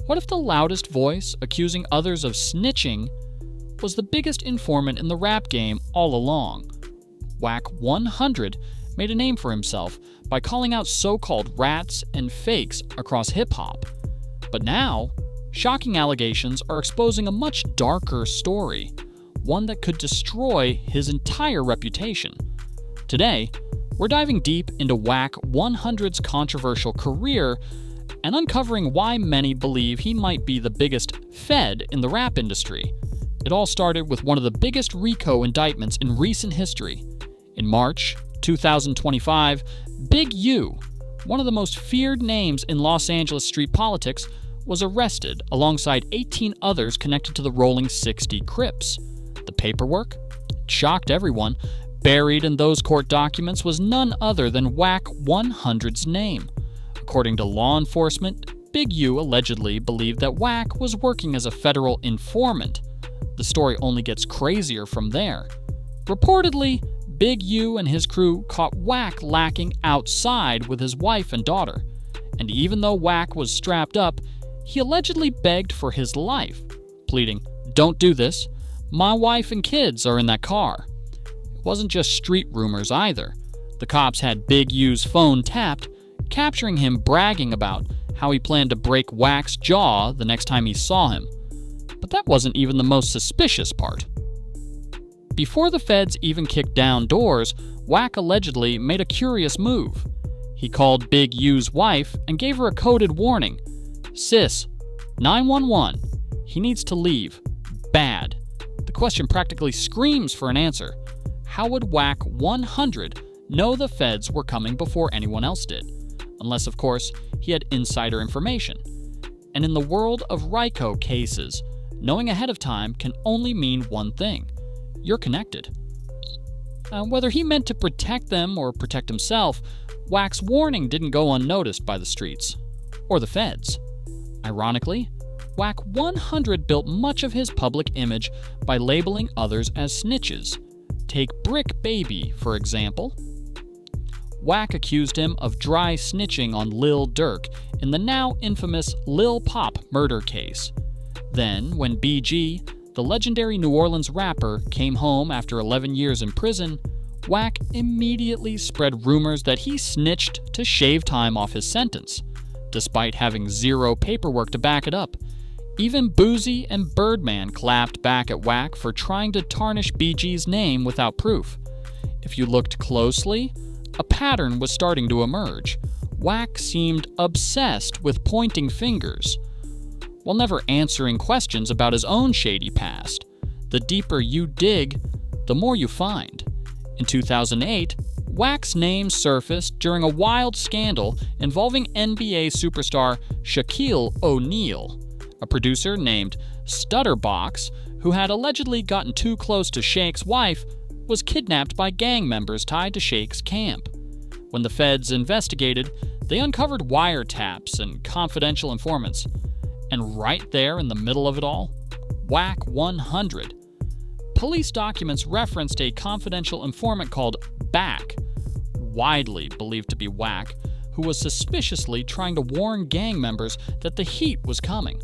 What if the loudest voice accusing others of snitching was the biggest informant in the rap game all along? Wack100 made a name for himself by calling out so-called rats and fakes across hip-hop. But now, shocking allegations are exposing a much darker story, one that could destroy his entire reputation. Today, we're diving deep into Wack100's controversial career and uncovering why many believe he might be the biggest Fed in the rap industry. It all started with one of the biggest RICO indictments in recent history. In March 2025, Big U, one of the most feared names in Los Angeles street politics, was arrested alongside 18 others connected to the Rolling 60 Crips. The paperwork shocked everyone. Buried in those court documents was none other than Wack100's name. According to law enforcement, Big U allegedly believed that Wack was working as a federal informant. The story only gets crazier from there. Reportedly, Big U and his crew caught Wack lacking outside with his wife and daughter. And even though Wack was strapped up, he allegedly begged for his life, pleading, "Don't do this. My wife and kids are in that car." It wasn't just street rumors either. The cops had Big U's phone tapped, capturing him bragging about how he planned to break Wack's jaw the next time he saw him. But that wasn't even the most suspicious part. Before the feds even kicked down doors, Wack allegedly made a curious move. He called Big U's wife and gave her a coded warning. "Sis, 911, he needs to leave. Bad." The question practically screams for an answer. How would Wack100 know the feds were coming before anyone else did? Unless, of course, he had insider information. And in the world of RICO cases, knowing ahead of time can only mean one thing: you're connected. Whether he meant to protect them or protect himself, Wack's warning didn't go unnoticed by the streets or the feds. Ironically, Wack100 built much of his public image by labeling others as snitches. Take Brick Baby, for example. Wack accused him of dry snitching on Lil Durk in the now infamous Lil Pop murder case. Then, when BG, the legendary New Orleans rapper, came home after 11 years in prison, Wack immediately spread rumors that he snitched to shave time off his sentence, despite having zero paperwork to back it up. Even Boozy and Birdman clapped back at Wack for trying to tarnish BG's name without proof. If you looked closely, a pattern was starting to emerge. Wack seemed obsessed with pointing fingers, while never answering questions about his own shady past. The deeper you dig, the more you find. In 2008, Wack's name surfaced during a wild scandal involving NBA superstar Shaquille O'Neal. A producer named Stutterbox, who had allegedly gotten too close to Shake's wife, was kidnapped by gang members tied to Shake's camp. When the feds investigated, they uncovered wiretaps and confidential informants. And right there in the middle of it all, Wack100. Police documents referenced a confidential informant called Back, widely believed to be Wack, who was suspiciously trying to warn gang members that the heat was coming.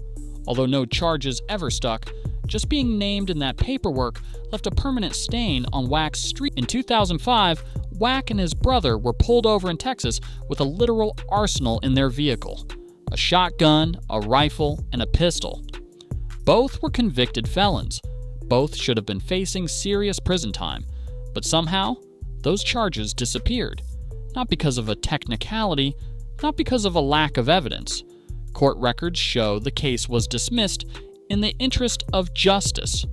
Although no charges ever stuck, just being named in that paperwork left a permanent stain on Wack's street. In 2005, Wack and his brother were pulled over in Texas with a literal arsenal in their vehicle: a shotgun, a rifle, and a pistol. Both were convicted felons. Both should have been facing serious prison time, but somehow, those charges disappeared. Not because of a technicality, not because of a lack of evidence. Court records show the case was dismissed in the interest of justice.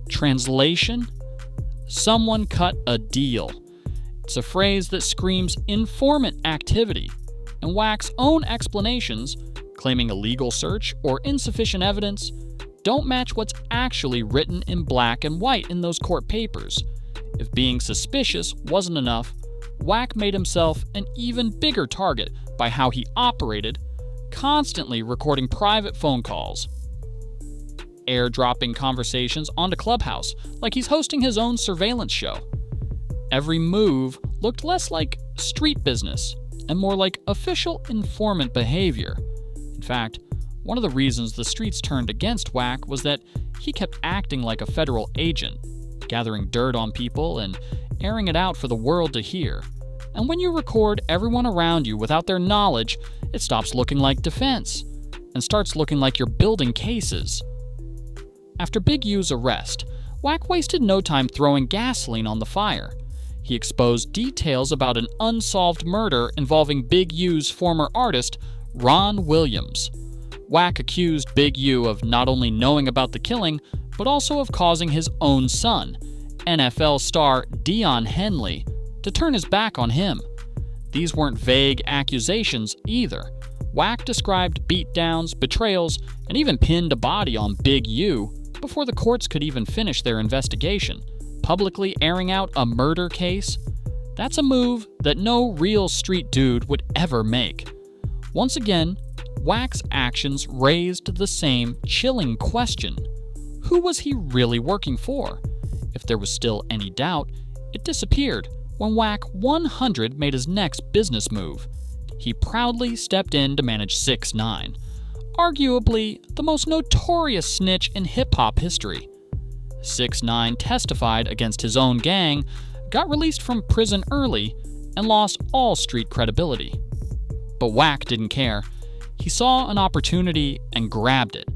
Translation: someone cut a deal. It's a phrase that screams informant activity, and Wack's own explanations, claiming illegal search or insufficient evidence, don't match what's actually written in black and white in those court papers. If being suspicious wasn't enough, Wack made himself an even bigger target by how he operated, constantly recording private phone calls, airdropping conversations onto Clubhouse like he's hosting his own surveillance show. Every move looked less like street business and more like official informant behavior. In fact, One of the reasons the streets turned against Wack was that he kept acting like a federal agent, gathering dirt on people and airing it out for the world to hear. And when you record everyone around you without their knowledge, it stops looking like defense and starts looking like you're building cases. After Big U's arrest, Wack wasted no time throwing gasoline on the fire. He exposed details about an unsolved murder involving Big U's former artist, Ron Williams. Wack accused Big U of not only knowing about the killing, but also of causing his own son, NFL star Deion Henley, to turn his back on him. These weren't vague accusations either. Wack described beatdowns, betrayals, and even pinned a body on Big U before the courts could even finish their investigation. Publicly airing out a murder case? That's a move that no real street dude would ever make. Once again, Wack's actions raised the same chilling question. Who was he really working for? If there was still any doubt, it disappeared when Wack100 made his next business move. He proudly stepped in to manage 6ix9ine, arguably the most notorious snitch in hip-hop history. 6ix9ine testified against his own gang, got released from prison early, and lost all street credibility. But Wack didn't care. He saw an opportunity and grabbed it.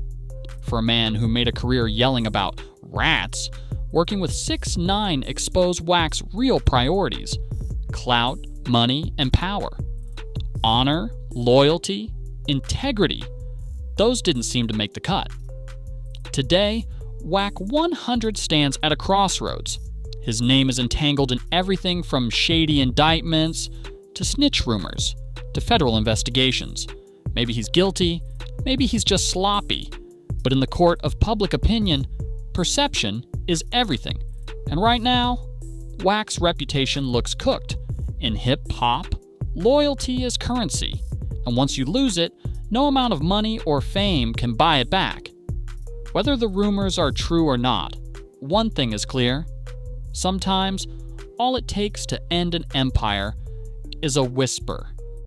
For a man who made a career yelling about rats, working with 6ix9ine exposed Wack's real priorities: clout, money, and power. Honor, loyalty, integrity. Those didn't seem to make the cut. Today, Wack100 stands at a crossroads. His name is entangled in everything from shady indictments to snitch rumors to federal investigations. Maybe he's guilty, maybe he's just sloppy. But in the court of public opinion, perception is everything. And right now, Wack's reputation looks cooked. In hip-hop, loyalty is currency. And once you lose it, no amount of money or fame can buy it back. Whether the rumors are true or not, one thing is clear. Sometimes, all it takes to end an empire is a whisper.